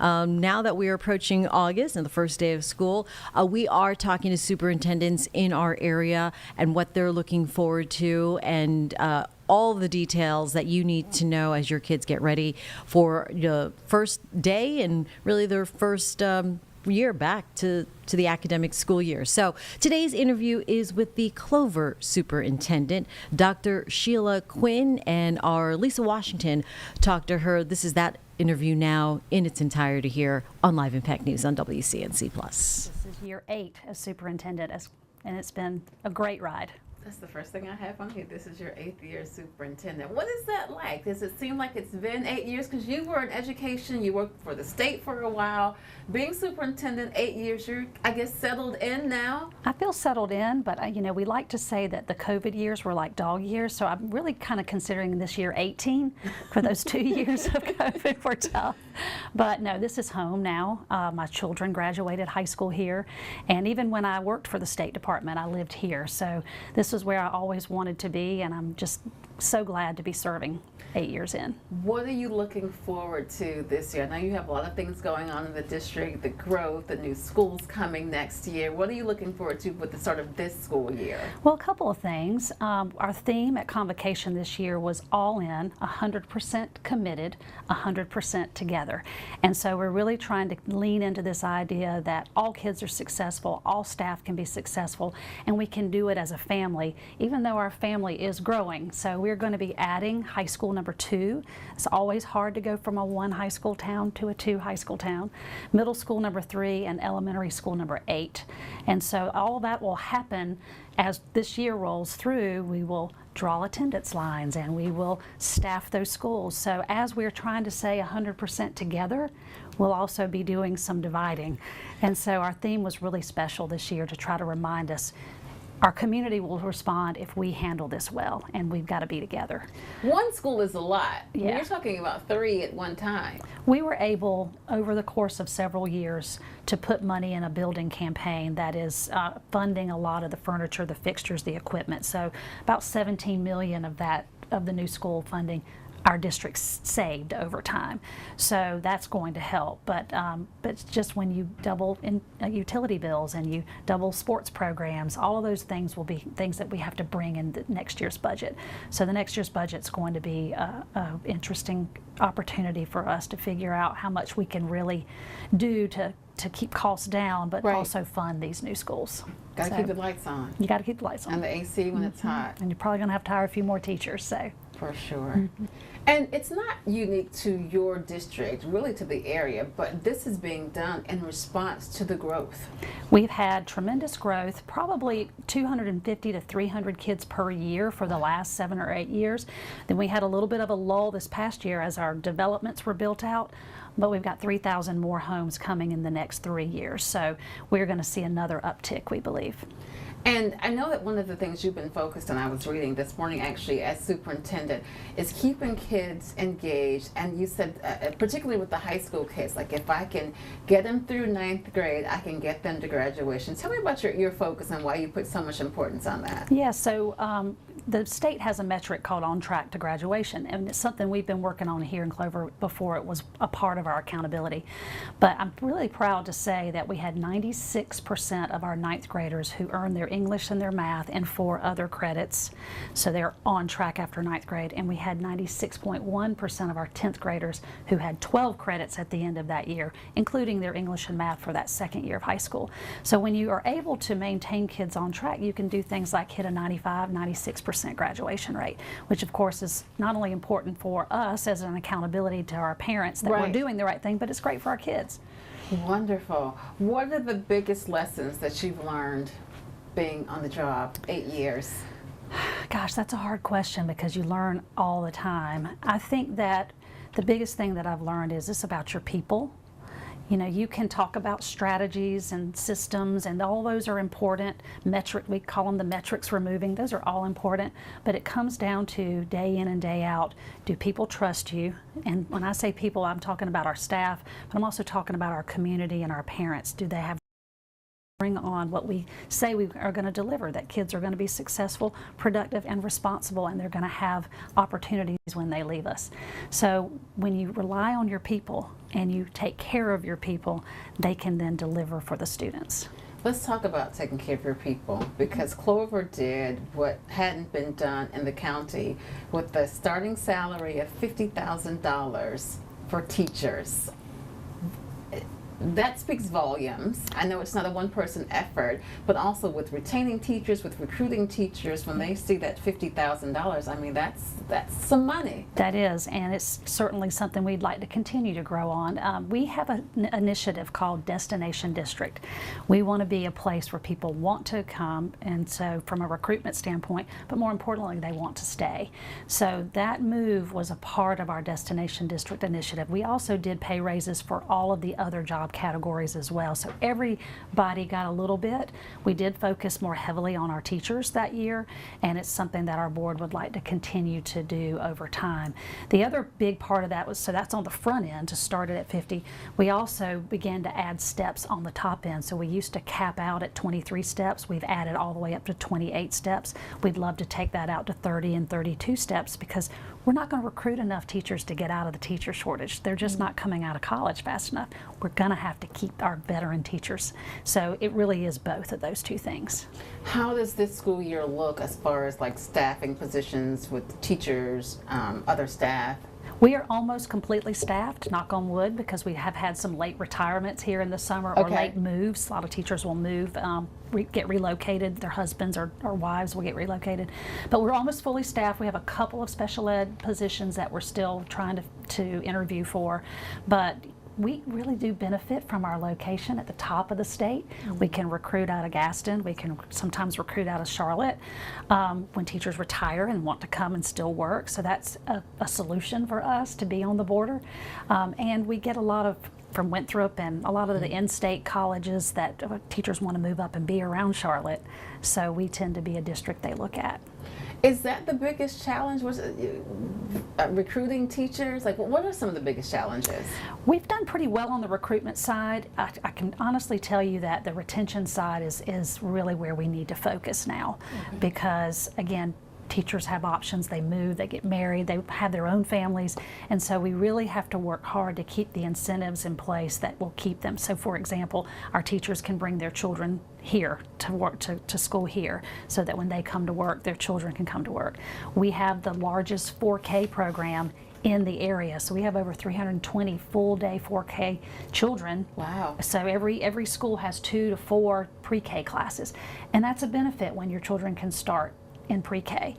Now that we're approaching August and the first day of school, we are talking to superintendents in our area and what they're looking forward to, and all the details that you need to know as your kids get ready for the first day and really their first year back to the academic school year. So today's interview is with the Clover Superintendent, Dr. Sheila Quinn, and our Lisa Washington talked to her. This is that interview now in its entirety here on Live Impact News on WCNC+. This is year 8 as superintendent, and it's been a great ride. That's the first thing I have on here. This is your 8th year superintendent. What is that like? Does it seem like it's been 8 years? Because you were in education, you worked for the state for a while. Being superintendent 8 years, you're, I guess, settled in now? I feel settled in, but we like to say that the COVID years were like dog years, so I'm really kind of considering this year 18 for those 2 years of COVID were tough. But no, this is home now. My children graduated high school here, and even when I worked for the State Department, I lived here. So this is where I always wanted to be, and I'm just so glad to be serving 8 years in. What are you looking forward to this year? I know you have a lot of things going on in the district, the growth, the new schools coming next year. What are you looking forward to with the start of this school year? Well, a couple of things. Our theme at Convocation this year was all in, 100% committed, 100% together. And so we're really trying to lean into this idea that all kids are successful, all staff can be successful, and we can do it as a family, even though our family is growing. So we're going to be adding high school number 2. It's always hard to go from a 1 high school town to a 2 high school town. Middle school number 3 and elementary school number 8. And so all that will happen as this year rolls through. We will draw attendance lines and we will staff those schools. So as we're trying to say 100% together, we'll also be doing some dividing. And so our theme was really special this year to try to remind us our community will respond if we handle this well, and we've got to be together. 1 school is a lot. Yeah. You're talking about 3 at one time. We were able, over the course of several years, to put money in a building campaign that is funding a lot of the furniture, the fixtures, the equipment. So about $17 million of the new school funding our district saved over time. So that's going to help. But it's just when you double in utility bills and you double sports programs, all of those things will be things that we have to bring in the next year's budget. So the next year's budget is going to be an interesting opportunity for us to figure out how much we can really do to keep costs down, but also fund these new schools. Got to keep the lights on. You got to keep the lights on. And the AC when it's hot. And you're probably going to have to hire a few more teachers. So. For sure. And it's not unique to your district, really to the area, but this is being done in response to the growth. We've had tremendous growth, probably 250 to 300 kids per year for the last 7 or 8 years. Then we had a little bit of a lull this past year as our developments were built out, but we've got 3,000 more homes coming in the next 3 years. So we're going to see another uptick, we believe. And I know that one of the things you've been focused on, I was reading this morning actually as superintendent, is keeping kids engaged. And you said, particularly with the high school kids, like if I can get them through 9th grade, I can get them to graduation. Tell me about your focus and why you put so much importance on that. Yeah, so the state has a metric called On Track to Graduation, and it's something we've been working on here in Clover before it was a part of our accountability. But I'm really proud to say that we had 96% of our 9th graders who earned their English and their math and 4 other credits, so they're on track after 9th grade. And we had 96.1% of our 10th graders who had 12 credits at the end of that year, including their English and math for that 2nd year of high school. So when you are able to maintain kids on track, you can do things like hit a 95, 96% graduation rate, which of course is not only important for us as an accountability to our parents that we're doing the right thing, but it's great for our kids. Wonderful. What are the biggest lessons that you've learned being on the job 8 years? Gosh, that's a hard question because you learn all the time. I think that the biggest thing that I've learned is this about your people. You know, you can talk about strategies and systems, and all those are important. We call them the metrics we're moving. Those are all important, but it comes down to day in and day out. Do people trust you? And when I say people, I'm talking about our staff, but I'm also talking about our community and our parents. Do they have on what we say we are going to deliver, that kids are going to be successful, productive, and responsible, and they're going to have opportunities when they leave us. So when you rely on your people and you take care of your people, they can then deliver for the students. Let's talk about taking care of your people, because Clover did what hadn't been done in the county with the starting salary of $50,000 for teachers. That speaks volumes. I know it's not a one-person effort, but also with retaining teachers, with recruiting teachers, when they see that $50,000, I mean, that's some money. That is, and it's certainly something we'd like to continue to grow on. We have an initiative called Destination District. We want to be a place where people want to come, and so from a recruitment standpoint, but more importantly, they want to stay. So that move was a part of our Destination District initiative. We also did pay raises for all of the other job categories as well. So everybody got a little bit. We did focus more heavily on our teachers that year, and it's something that our board would like to continue to do over time. The other big part of that was, so that's on the front end to start it at 50. We also began to add steps on the top end. So we used to cap out at 23 steps. We've added all the way up to 28 steps. We'd love to take that out to 30 and 32 steps, because we're not going to recruit enough teachers to get out of the teacher shortage. They're just not coming out of college fast enough. We're going to have to keep our veteran teachers. So it really is both of those two things. How does this school year look as far as like staffing positions with teachers, other staff? We are almost completely staffed, knock on wood, because we have had some late retirements here in the summer, or late moves. A lot of teachers will move, get relocated. Their husbands or wives will get relocated. But we're almost fully staffed. We have a couple of special ed positions that we're still trying to interview for. But we really do benefit from our location at the top of the state. We can recruit out of Gaston. We can sometimes recruit out of Charlotte when teachers retire and want to come and still work. So that's a solution for us to be on the border. And we get a lot of from Winthrop and a lot of the in-state colleges that teachers want to move up and be around Charlotte. So we tend to be a district they look at. Is that the biggest challenge? Was it, recruiting teachers? Like, what are some of the biggest challenges? We've done pretty well on the recruitment side. I can honestly tell you that the retention side is really where we need to focus now, because again, teachers have options. They move, they get married, they have their own families, and so we really have to work hard to keep the incentives in place that will keep them. So for example, our teachers can bring their children here to work, to school here, so that when they come to work, their children can come to work. We have the largest 4K program in the area, so we have over 320 full-day 4K children. Wow. So every school has 2 to 4 pre-K classes, and that's a benefit when your children can start in pre-K.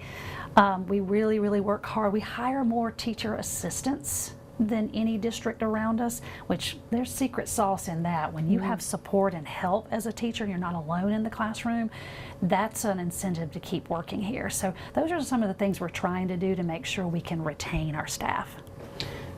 We really, really work hard. We hire more teacher assistants than any district around us, which there's secret sauce in that. When you have support and help as a teacher, you're not alone in the classroom, that's an incentive to keep working here. So those are some of the things we're trying to do to make sure we can retain our staff.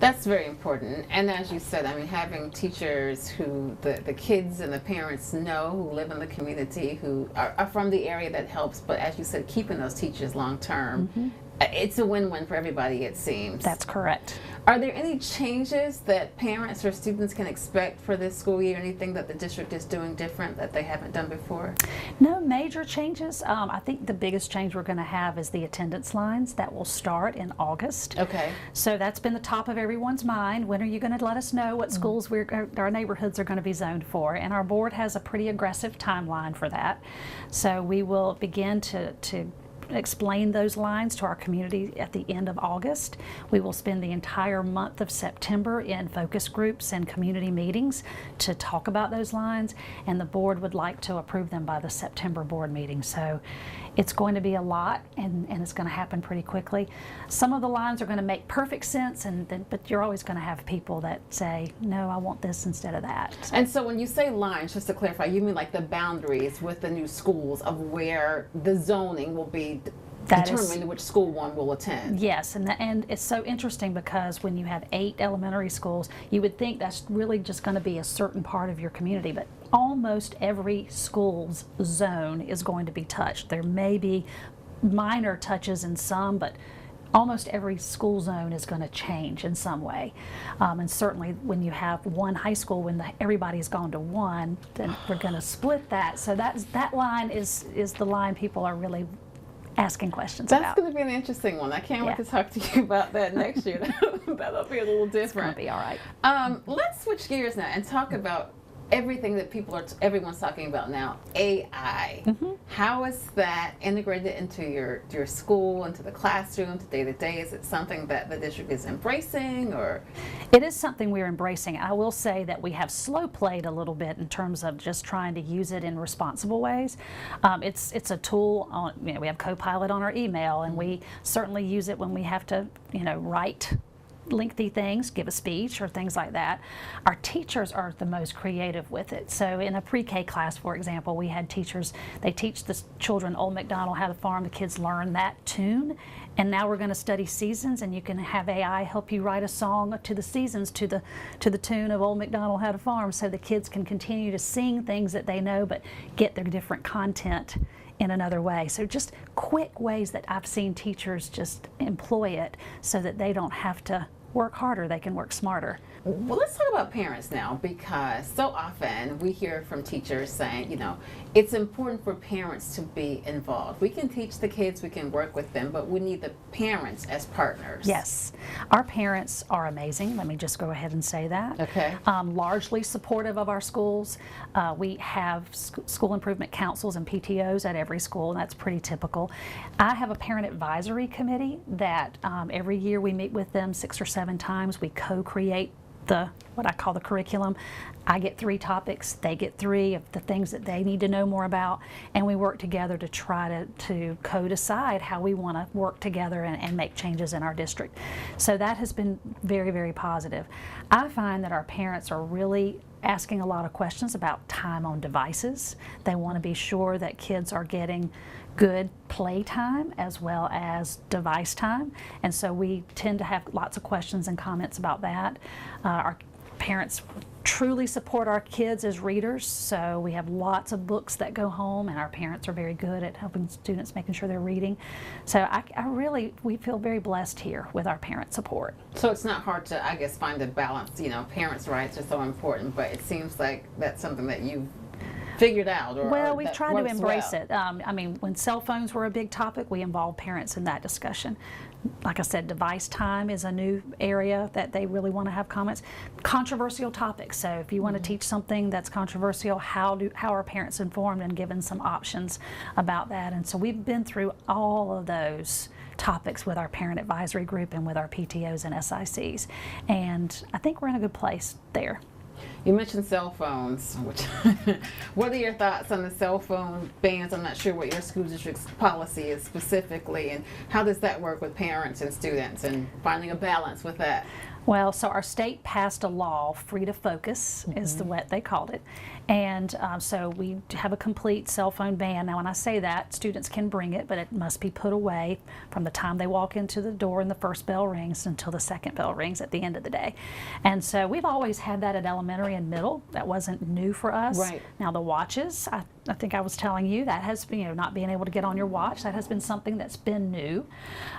That's very important. And as you said, I mean, having teachers who the kids and the parents know, who live in the community, who are from the area, that helps. But as you said, keeping those teachers long term, it's a win-win for everybody, it seems. That's correct. Are there any changes that parents or students can expect for this school year? Anything that the district is doing different that they haven't done before? No major changes. I think the biggest change we're going to have is the attendance lines that will start in August. Okay. So that's been the top of everyone's mind. When are you going to let us know what schools our neighborhoods are going to be zoned for? And our board has a pretty aggressive timeline for that. So we will begin to explain those lines to our community at the end of August. We will spend the entire month of September in focus groups and community meetings to talk about those lines, and the board would like to approve them by the September board meeting. So it's going to be a lot, and it's going to happen pretty quickly. Some of the lines are going to make perfect sense, but you're always going to have people that say, no, I want this instead of that. So. And so when you say lines, just to clarify, you mean like the boundaries with the new schools of where the zoning will be determined which school one will attend? Yes, and it's so interesting because when you have 8 elementary schools, you would think that's really just going to be a certain part of your community, but almost every school's zone is going to be touched. There may be minor touches in some, but almost every school zone is going to change in some way. And certainly when you have one high school, when everybody's gone to one, then we're going to split that. So that line is the line people are really asking questions That's about. going to be an interesting one. I can't wait to talk to you about that next year. That'll be a little different. It's going to be all right. Let's switch gears now and talk about everything that everyone's talking about now, AI. How is that integrated into your school, into the classroom, to day-to-day? Is it something that the district is embracing, or? It is something we're embracing. I will say that we have slow played a little bit in terms of just trying to use it in responsible ways. It's a tool. We have Copilot on our email, and we certainly use it when we have to, write lengthy things, give a speech or things like that. Our teachers are the most creative with it. So in a pre-K class, for example, we had teachers, they teach the children Old MacDonald Had a Farm. The kids learn that tune, and now we're going to study seasons, and you can have AI help you write a song to the seasons to the tune of Old MacDonald Had a Farm, so the kids can continue to sing things that they know but get their different content in another way. So just quick ways that I've seen teachers just employ it so that they don't have to work harder, they can work smarter. Well, let's talk about parents now, because so often we hear from teachers saying, it's important for parents to be involved. We can teach the kids, we can work with them, but we need the parents as partners. Yes, our parents are amazing. Let me just go ahead and say that. Okay. Largely supportive of our schools. We have school improvement councils and PTOs at every school, and that's pretty typical. I have a parent advisory committee that every year we meet with them 6 or 7 times. We co-create what I call the curriculum. I get 3 topics, they get 3 of the things that they need to know more about, and we work together to try to co-decide how we want to work together and make changes in our district. So that has been very, very positive. I find that our parents are really asking a lot of questions about time on devices. They want to be sure that kids are getting good play time as well as device time, and so we tend to have lots of questions and comments about that. Our parents truly support our kids as readers, so we have lots of books that go home, and our parents are very good at helping students, making sure they're reading. So we feel very blessed here with our parent support. So it's not hard to, I guess, find a balance. Parents' rights are so important, but it seems like that's something that you've figured out, well, we've tried to embrace well. it. When cell phones were a big topic, we involved parents in that discussion. Like I said, device time is a new area that they really want to have comments. Controversial topics. So if you want to teach something that's controversial, how are parents informed and given some options about that? And so we've been through all of those topics with our parent advisory group and with our PTOs and SICs. And I think we're in a good place there. You mentioned cell phones. What are your thoughts on the cell phone bans? I'm not sure what your school district's policy is specifically, and how does that work with parents and students and finding a balance with that? Well, so our state passed a law, Free to Focus is what they called it, and so we have a complete cell phone ban. Now when I say that, students can bring it, but it must be put away from the time they walk into the door and the first bell rings until the second bell rings at the end of the day. And so we've always had that at elementary and middle. That wasn't new for us. Right. Now the watches, I think I was telling you, that has been, not being able to get on your watch, that has been something that's been new.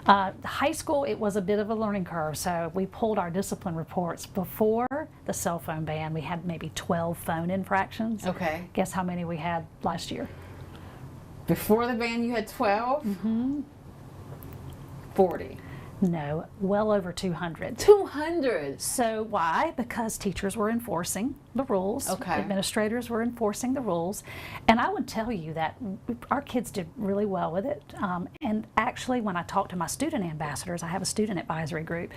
High school, it was a bit of a learning curve, so we pulled our discipline reports before the cell phone ban. We had maybe 12 phone infractions. Okay. Guess how many we had last year? Before the ban, you had 12? 40. No, well over 200. 200? So why? Because teachers were enforcing the rules. Okay. Administrators were enforcing the rules. And I would tell you that our kids did really well with it. And actually, when I talk to my student ambassadors, I have a student advisory group,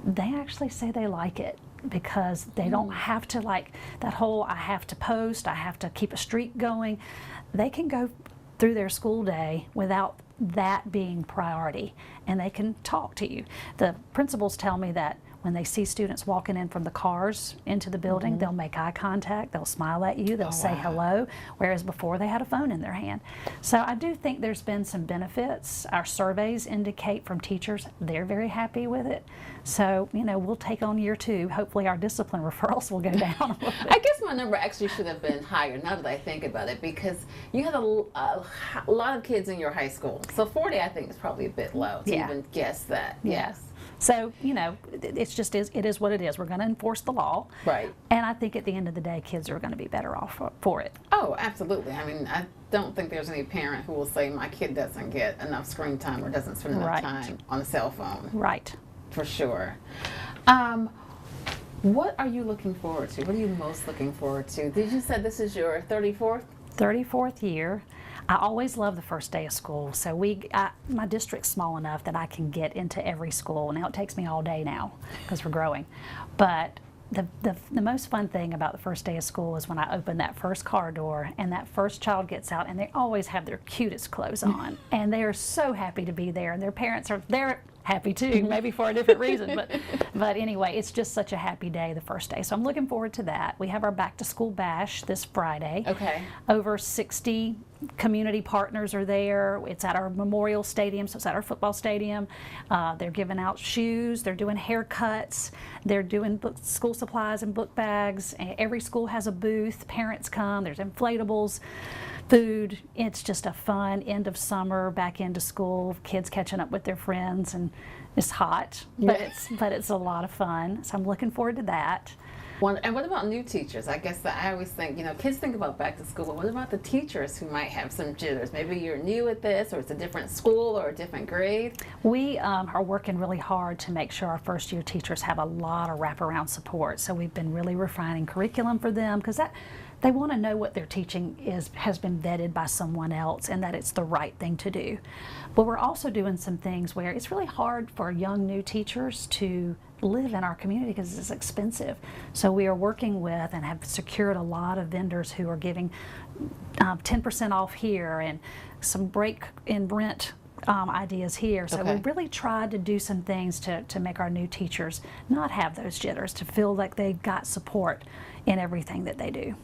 they actually say they like it because they don't have to, like that whole I have to post, I have to keep a streak going. They can go through their school day without that being priority, and they can talk to you. The principals tell me that when they see students walking in from the cars into the building, they'll make eye contact, they'll smile at you, they'll say hello, whereas before they had a phone in their hand. So I do think there's been some benefits. Our surveys indicate from teachers they're very happy with it. So, you know, we'll take on year 2. Hopefully our discipline referrals will go down a little bit. I guess my number actually should have been higher now that I think about it, because you had a lot of kids in your high school. So 40, I think, is probably a bit low to even guess that. Yes. So, you know, it's just it is what it is. We're going to enforce the law. Right. And I think at the end of the day, kids are going to be better off for it. Oh, absolutely. I mean, I don't think there's any parent who will say my kid doesn't get enough screen time or doesn't spend enough time on a cell phone. Right. For sure. What are you looking forward to? What are you most looking forward to? Did you say this is your 34th? 34th year. I always love the first day of school. So my district's small enough that I can get into every school. Now it takes me all day now because we're growing. But the most fun thing about the first day of school is when I open that first car door and that first child gets out, and they always have their cutest clothes on. And they are so happy to be there, and their parents are there. Happy too, maybe for a different reason, but anyway, it's just such a happy day the first day. So I'm looking forward to that. We have our back to school bash this Friday. Okay. Over 60 community partners are there. It's at our memorial stadium, so it's at our football stadium. They're giving out shoes, they're doing haircuts, they're doing school supplies and book bags. Every school has a booth, parents come, there's inflatables, food. It's just a fun end of summer, back into school, kids catching up with their friends, and it's hot, but it's a lot of fun. So I'm looking forward to that. And what about new teachers? I guess that I always think, you know, kids think about back to school, but what about the teachers who might have some jitters? Maybe you're new at this, or it's a different school or a different grade. We are working really hard to make sure our first year teachers have a lot of wraparound support. So we've been really refining curriculum for them, because they want to know what they're teaching has been vetted by someone else and that it's the right thing to do. But we're also doing some things where it's really hard for young new teachers to live in our community because it's expensive. So we are working with and have secured a lot of vendors who are giving 10% off here and some break in rent ideas here. So we really tried to do some things to make our new teachers not have those jitters, to feel like they've got support in everything that they do.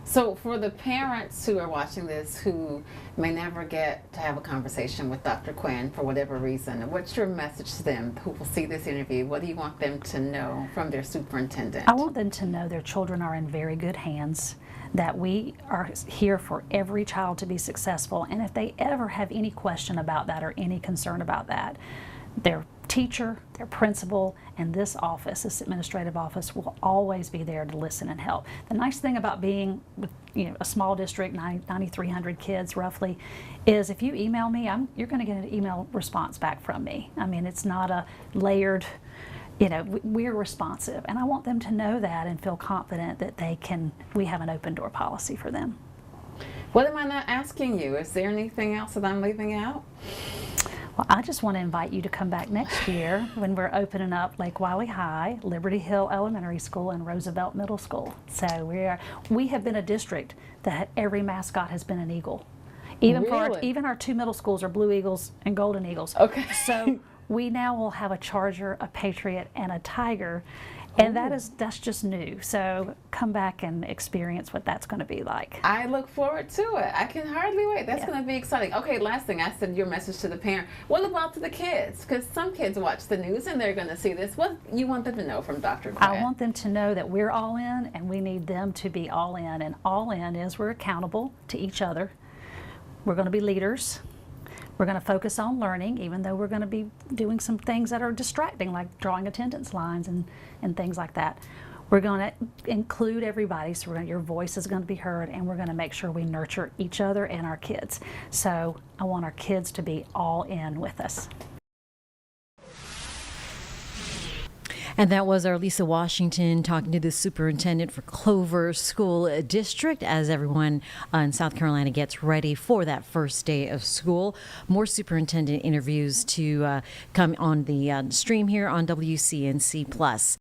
So for the parents who are watching this who may never get to have a conversation with Dr. Quinn for whatever reason, what's your message to them who will see this interview? What do you want them to know from their superintendent? I want them to know their children are in very good hands, that we are here for every child to be successful, and if they ever have any question about that or any concern about that, their teacher, their principal, and this office, this administrative office, will always be there to listen and help. The nice thing about being with, you know, a small district, 9,300 kids roughly, is if you email me, you're going to get an email response back from me. I mean, it's not a layered, you know, we're responsive, and I want them to know that and feel confident that we have an open door policy for them. What am I not asking you? Is there anything else that I'm leaving out? Well, I just want to invite you to come back next year when we're opening up Lake Wiley High, Liberty Hill Elementary School, and Roosevelt Middle School. So we have been a district that every mascot has been an eagle. Even even our 2 middle schools are Blue Eagles and Golden Eagles. Okay. So we now will have a Charger, a Patriot, and a Tiger. And that's just new. So come back and experience what that's going to be like. I look forward to it. I can hardly wait. That's going to be exciting. Okay, last thing, I said your message to the parent. What about to the kids? Because some kids watch the news and they're going to see this. What you want them to know from Dr. Quinn? I want them to know that we're all in, and we need them to be all in. And all in is we're accountable to each other. We're going to be leaders. We're going to focus on learning, even though we're going to be doing some things that are distracting, like drawing attendance lines and things like that. We're going to include everybody, so your voice is going to be heard, and we're going to make sure we nurture each other and our kids. So I want our kids to be all in with us. And that was our Lisa Washington talking to the superintendent for Clover School District as everyone in South Carolina gets ready for that first day of school. More superintendent interviews to come on the stream here on WCNC+.